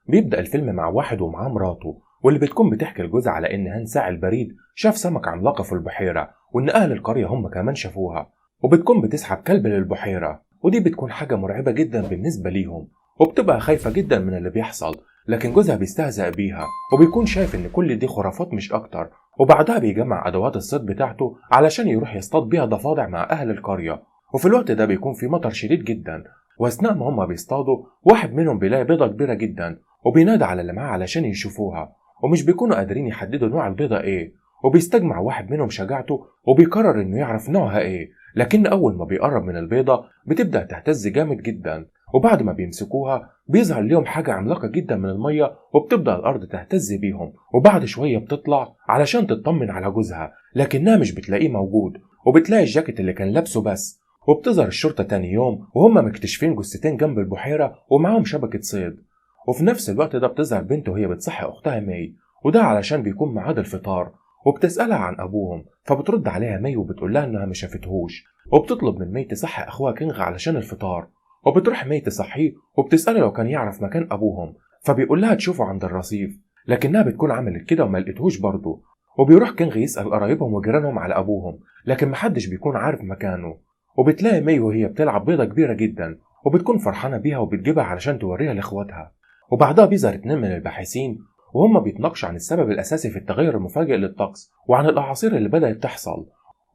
بيبدأ الفيلم مع واحد ومعاه مراته، واللي بتكون بتحكي لجوزها على إن هنساع البريد شاف سمك عملاقة في البحيرة، وإن أهل القرية هم كمان شافوها، وبتكون بتسحب كلب للبحيرة، ودي بتكون حاجة مرعبة جدا بالنسبة ليهم، وبتبقى خايفة جدا من اللي بيحصل. لكن جوزها بيستهزأ بيها وبيكون شايف إن كل دي خرافات مش أكتر، وبعدها بيجمع أدوات الصيد بتاعته علشان يروح يصطاد بيها ضفادع مع أهل القرية. وفي الوقت ده بيكون في مطر شديد جدا، واثناء ما هما بيصطادوا واحد منهم بيلاقي بيضة كبيرة جدا، وبينادى على اللي معاه علشان يشوفوها، ومش بيكونوا قادرين يحددوا نوع البيضة ايه. وبيستجمع واحد منهم شجاعته وبيقرر انه يعرف نوعها ايه، لكن اول ما بيقرب من البيضة بتبدأ تهتز جامد جدا، وبعد ما بيمسكوها بيظهر ليهم حاجة عملاقة جدا من المية، وبتبدأ الأرض تهتز بيهم. وبعد شوية بتطلع علشان تطمن على جوزها، لكنها مش بتلاقيه موجود، وبتلاقي الجاكيت اللي كان لابسه بس. وبتظهر الشرطة تاني يوم وهم مكتشفين جثتين جنب البحيرة ومعاهم شبكة صيد. وفي نفس الوقت ده بتظهر بنت وهي بتصحي أختها مي، وده علشان بيكون ميعاد الفطار، وبتسألها عن أبوهم، فبترد عليها مي وبتقول لها إنها ما شافتهوش، وبتطلب من مي تصحي أخوها كينغ علشان الفطار. وبتروح مي تصحيه وبتسأله لو كان يعرف مكان أبوهم، فبيقول لها تشوفه عند الرصيف، لكنها بتكون عملت كده وما لقيتهوش برضه. وبيروح كينغ يسأل قرايبهم وجيرانهم على أبوهم، لكن محدش بيكون عارف مكانه. وبتلاقي مي وهي بتلعب بيضة كبيرة جدا، وبتكون فرحانة بيها وبتجيبها علشان توريها لإخواتها. وبعدها بيظهر اتنين من الباحثين وهم بيتناقشوا عن السبب الأساسي في التغير المفاجئ للطقس وعن الأعاصير اللي بدأت تحصل.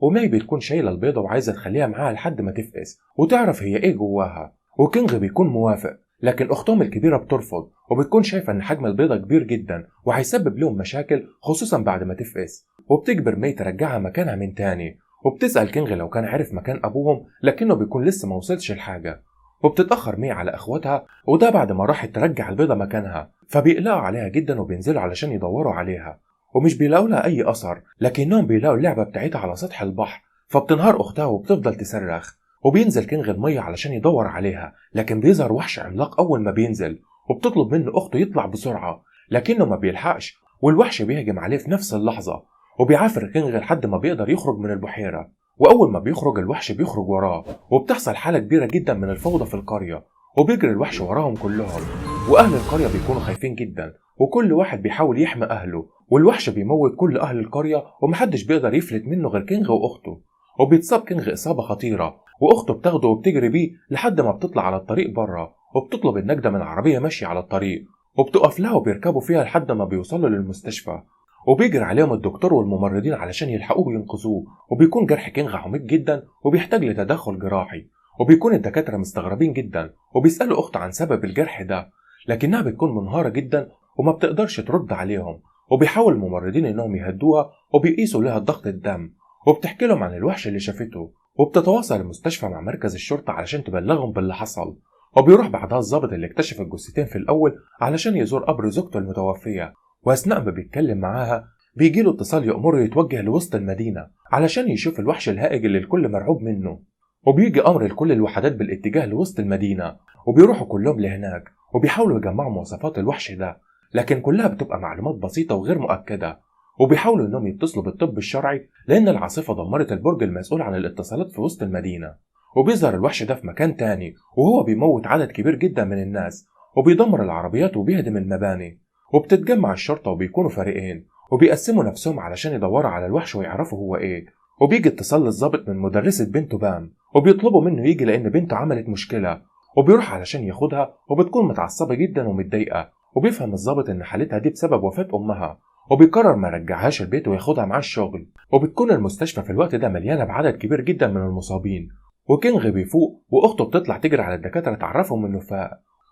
ومي بتكون شايلة البيضة وعايزة تخليها معاها لحد ما تفقس وتعرف هي إيه جواها، وكينغ بيكون موافق، لكن أختهم الكبيرة بترفض، وبتكون شايفة إن حجم البيضة كبير جدا وهيسبب لهم مشاكل خصوصا بعد ما تفقس. وبتجبر مي ترجعها مكانها من تاني، وبتسأل كينغ لو كان عرف مكان أبوهم، لكنه بيكون لسه موصلش الحاجة. وبتتأخر مي على إخواتها، وده بعد ما راحت ترجع البيضة مكانها، فبيقلقوا عليها جدا وبينزلوا علشان يدوروا عليها، ومش بيلاقوا لها أي أثر، لكنهم بيلاقوا اللعبة بتاعتها على سطح البحر. فبتنهار أختها وبتفضل تصرخ، وبينزل كينغ المية علشان يدور عليها، لكن بيظهر وحش عملاق أول ما بينزل، وبتطلب منه أخته يطلع بسرعة، لكنه ما بيلحقش، والوحش بيهجم عليه في نفس اللحظة. وبيعافر كينغ لحد ما بيقدر يخرج من البحيرة، وأول ما بيخرج الوحش بيخرج وراه، وبتحصل حالة كبيرة جدا من الفوضى في القرية، وبيجري الوحش وراهم كلهم، وأهل القرية بيكونوا خايفين جدا، وكل واحد بيحاول يحمي أهله، والوحش بيموت كل أهل القرية ومحدش بيقدر يفلت منه غير كينغ وأخته. وبيتصاب كينغ إصابة خطيرة، وأخته بتاخده وبتجري بيه لحد ما بتطلع على الطريق بره، وبتطلب النجدة من عربية ماشية على الطريق، وبتقف لها وبيركبوا فيها لحد ما بيوصلوا للمستشفى. وبيجري عليهم الدكتور والممرضين علشان يلحقوه وينقذوه، وبيكون جرح كينغ عميق جدا وبيحتاج لتدخل جراحي، وبيكون الدكاترة مستغربين جدا وبيسألوا أخته عن سبب الجرح ده، لكنها بتكون منهارة جدا وما بتقدرش ترد عليهم. وبيحاول الممرضين إنهم يهدوها وبيقيسوا لها ضغط الدم، وبتحكي لهم عن الوحش اللي شافته، وبتتواصل المستشفى مع مركز الشرطة علشان تبلغهم باللي حصل. وبيروح بعدها الضابط اللي اكتشف الجثتين في الأول علشان يزور قبر زوجته المتوفية، وأثناء ما بيتكلم معاها بيجيله اتصال يأمره يتوجه لوسط المدينة علشان يشوف الوحش الهائج اللي الكل مرعوب منه. وبيجي أمر لكل الوحدات بالاتجاه لوسط المدينة، وبيروحوا كلهم لهناك وبيحاولوا يجمعوا مواصفات الوحش ده، لكن كلها بتبقى معلومات بسيطة وغير مؤكدة. وبيحاولوا إنهم يتصلوا بالطب الشرعي لأن العاصفة دمرت البرج المسؤول عن الاتصالات في وسط المدينة. وبيظهر الوحش ده في مكان تاني وهو بيموت عدد كبير جدا من الناس، وبيدمر العربيات وبيهدم المباني. وبتتجمع الشرطة وبيكونوا فريقين وبيقسموا نفسهم علشان يدوروا على الوحش ويعرفوا هو ايه. وبيجي اتصال للضابط من مدرسة بنته بام، وبيطلبوا منه يجي لأن بنته عملت مشكلة، وبيروح علشان ياخدها، وبتكون متعصبة جدا ومتضايقة. وبيفهم الضابط إن حالتها دي بسبب وفاة أمها، وبيقرر ما يرجعهاش البيت وياخدها معاه الشغل. وبتكون المستشفى في الوقت ده مليانة بعدد كبير جدا من المصابين، وكينغ بيفوق وأخته بتطلع تجري على الدكاترة تعرفهم إنه فاق.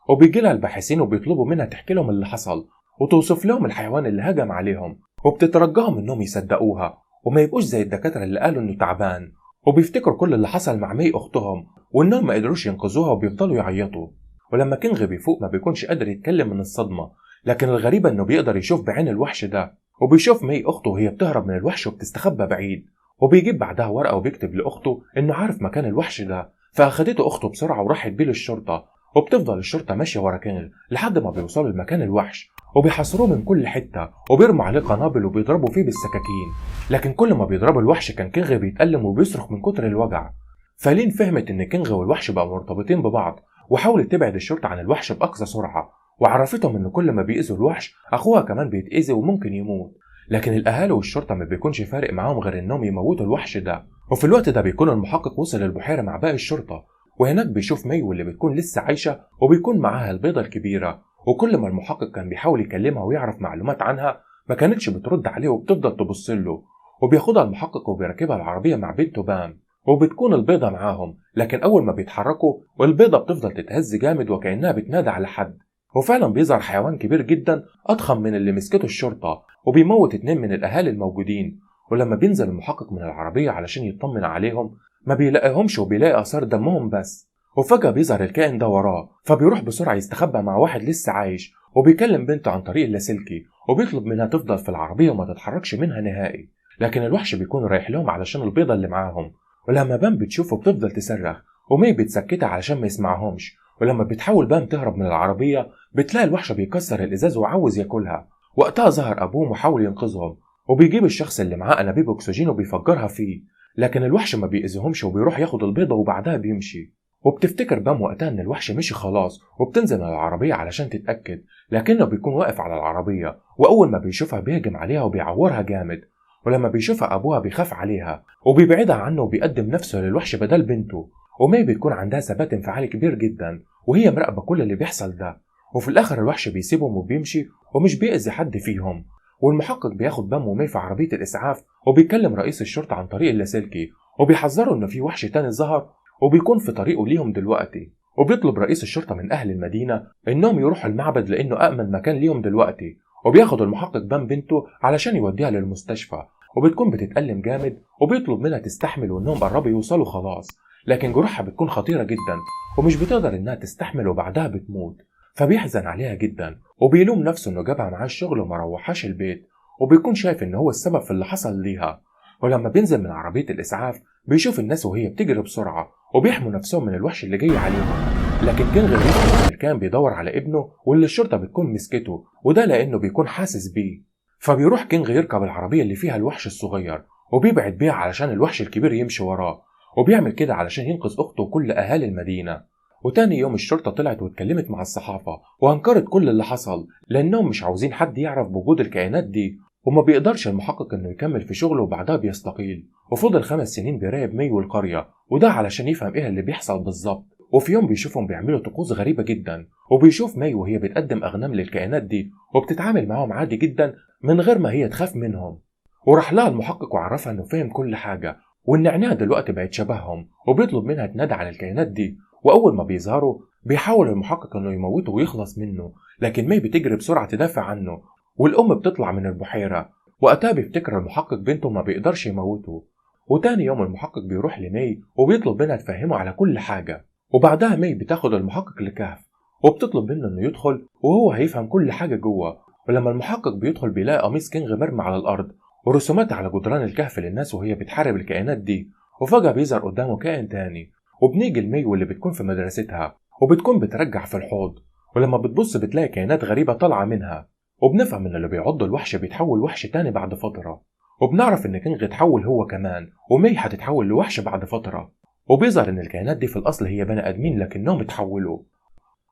وبيجي لها الباحثين وبيطلبوا منها تحكي لهم اللي حصل وتوصف لهم الحيوان اللي هجم عليهم، وبتترجاهم إنهم يصدقوها وما يبقوش زي الدكاترة اللي قالوا إنه تعبان. وبيفتكروا كل اللي حصل مع مي أختهم وإنهم ما قدروش ينقذوها وبيفضلوا يعيطوا. ولما كينغ بيفوق ما بيكونش قادر يتكلم من الصدمة، لكن الغريبة إنه بيقدر يشوف بعين الوحش ده، وبيشوف مي أخته وهي بتهرب من الوحش وبتستخبى بعيد. وبيجيب بعدها ورقة وبيكتب لأخته إنه عارف مكان الوحش ده، فأخدته أخته بسرعة وراحت بيه للشرطة. وبتفضل الشرطة ماشية ورا كينغ لحد ما بيوصلوا لمكان الوحش، وبيحاصروه من كل حتة وبيرموا عليه قنابل وبيضربوا فيه بالسكاكين، لكن كل ما بيضربوا الوحش كان كينغ بيتألم وبيصرخ من كتر الوجع. فلين فهمت إن كينغ والوحش بقوا مرتبطين ببعض، وحاولت تبعد الشرطة عن الوحش بأقصى سرعة. وعرفتهم إن كل ما بيأذوا الوحش أخوها كمان بيتأذي وممكن يموت. لكن الأهالي والشرطة ما بيكونش فارق معاهم غير إنهم يموتوا الوحش ده. وفي الوقت ده بيكون المحقق وصل البحيرة مع باقي الشرطة، وهناك بيشوف مي واللي بتكون لسه عايشة وبيكون معاها البيضة الكبيرة. وكل ما المحقق كان بيحاول يكلمها ويعرف معلومات عنها ما كانتش بترد عليه وبتفضل تبص له. وبياخدها المحقق وبيركبها العربية مع بنته بام، وبتكون البيضة معاهم. لكن أول ما بيتحركوا والبيضة بتفضل تتهز جامد وكأنها بتنادى على حد. وفعلا بيظهر حيوان كبير جدا أضخم من اللي مسكته الشرطة، وبيموت 2 من الأهالي الموجودين. ولما بينزل المحقق من العربية علشان يطمن عليهم ما بيلاقيهمش وبيلاقي آثار دمهم بس. وفجأة بيظهر الكائن ده وراه، فبيروح بسرعة يستخبى مع واحد لسه عايش، وبيكلم بنته عن طريق اللاسلكي وبيطلب منها تفضل في العربية وما تتحركش منها نهائي. لكن الوحش بيكون رايح لهم علشان البيضة اللي معاهم. ولما بام بتشوفه بتفضل تصرخ، ومي بتسكتها علشان ما يسمعهمش. ولما بتحاول بام تهرب من العربية بتلاقي الوحش بيكسر الإزاز وعاوز ياكلها. وقتها ظهر أبوهم وحاول ينقذهم، وبيجيب الشخص اللي معاه أنابيب أكسجين وبيفجرها فيه. لكن الوحش ما بيأذيهمش وبيروح ياخد البيضة وبعدها بيمشي. وبتفتكر بام وقتها إن الوحش مشي خلاص، وبتنزل من العربية علشان تتأكد، لكنه بيكون واقف على العربية. وأول ما بيشوفها بيهجم عليها وبيعورها جامد. ولما بيشوفها أبوها بيخاف عليها وبيبعدها عنه وبيقدم نفسه للوحش بدل بنته. ومي بتكون عندها ثبات انفعالي كبير جدا وهي مراقبة كل اللي بيحصل ده. وفي الآخر الوحش بيسيبهم وبيمشي ومش بيأذي حد فيهم. والمحقق بياخد بام ومي في عربية الإسعاف وبيكلم رئيس الشرطة عن طريق اللاسلكي وبيحذره إن في وحش تاني ظهر وبيكون في طريقه ليهم دلوقتي. وبيطلب رئيس الشرطة من أهل المدينة إنهم يروحوا المعبد لأنه أأمن مكان ليهم دلوقتي. وبياخد المحقق بام بنته علشان يوديها للمستشفى، وبتكون بتتألم جامد وبيطلب منها تستحمل وإنهم قربوا يوصلوا خلاص. لكن جروحها بتكون خطيرة جدا ومش بتقدر إنها تستحمل وبعدها بتموت. فبيحزن عليها جدا وبيلوم نفسه إنه جابها معاه الشغل وما روحهاش البيت، وبيكون شايف إن هو السبب في اللي حصل ليها. ولما بينزل من عربية الإسعاف بيشوف الناس وهي بتجري بسرعة وبيحموا نفسهم من الوحش اللي جاي عليهم. لكن كان غير كان بيدور على ابنه واللي الشرطة بتكون مسكته، وده لأنه بيكون حاسس بيه. فبيروح كينغ يركب العربية اللي فيها الوحش الصغير وبيبعد بيها علشان الوحش الكبير يمشي وراه، وبيعمل كده علشان ينقذ أخته وكل أهالي المدينة. وتاني يوم الشرطة طلعت واتكلمت مع الصحافة وأنكرت كل اللي حصل لأنهم مش عاوزين حد يعرف بوجود الكائنات دي. وما بيقدرش المحقق إنه يكمل في شغله وبعدها بيستقيل. وفضل 5 سنين بيراقب مي والقرية، وده علشان يفهم إيه اللي بيحصل بالظبط. وفي يوم بيشوفهم بيعملوا طقوس غريبة جدا، وبيشوف مي وهي بتقدم أغنام للكائنات دي وبتتعامل معاهم عادي جدا من غير ما هي تخاف منهم. وراح لها المحقق وعرفها إنه فهم كل حاجة وإن عينيها دلوقتي بقت شبههم، وبيطلب منها تنادى عن الكائنات دي. وأول ما بيظهروا بيحاول المحقق إنه يموته ويخلص منه، لكن مي بتجري بسرعة تدافع عنه. والأم بتطلع من البحيرة. وقتها بيفتكر المحقق بنته ما بيقدرش يموته. وتاني يوم المحقق بيروح لمي وبيطلب منها تفهمه على كل حاجة. وبعدها مي بتاخد المحقق لكهف وبتطلب منه إنه يدخل وهو هيفهم كل حاجة جوه. ولما المحقق بيدخل بيلاقي قميص كينغ مرمي على الأرض ورسومات على جدران الكهف للناس وهي بتحارب الكائنات دي. وفجأة بيظهر قدامه كائن تاني، وبنيجي لمي واللي بتكون في مدرستها وبتكون بترجع في الحوض. ولما بتبص بتلاقي كائنات غريبة طالعة منها، وبنفهم إن اللي بيعض الوحش بيتحول وحش تاني بعد فترة. وبنعرف إن كينغ اتحول هو كمان، ومي هتتحول لوحش بعد فترة. وبيظهر إن الكائنات دي في الأصل هي بني آدمين لكنهم اتحولوا.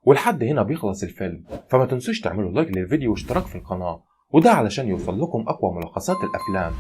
ولحد هنا بيخلص الفيلم، فما تنسوش تعملوا لايك للفيديو واشتراك في القناة، وده علشان يوصل لكم أقوى ملخصات الأفلام.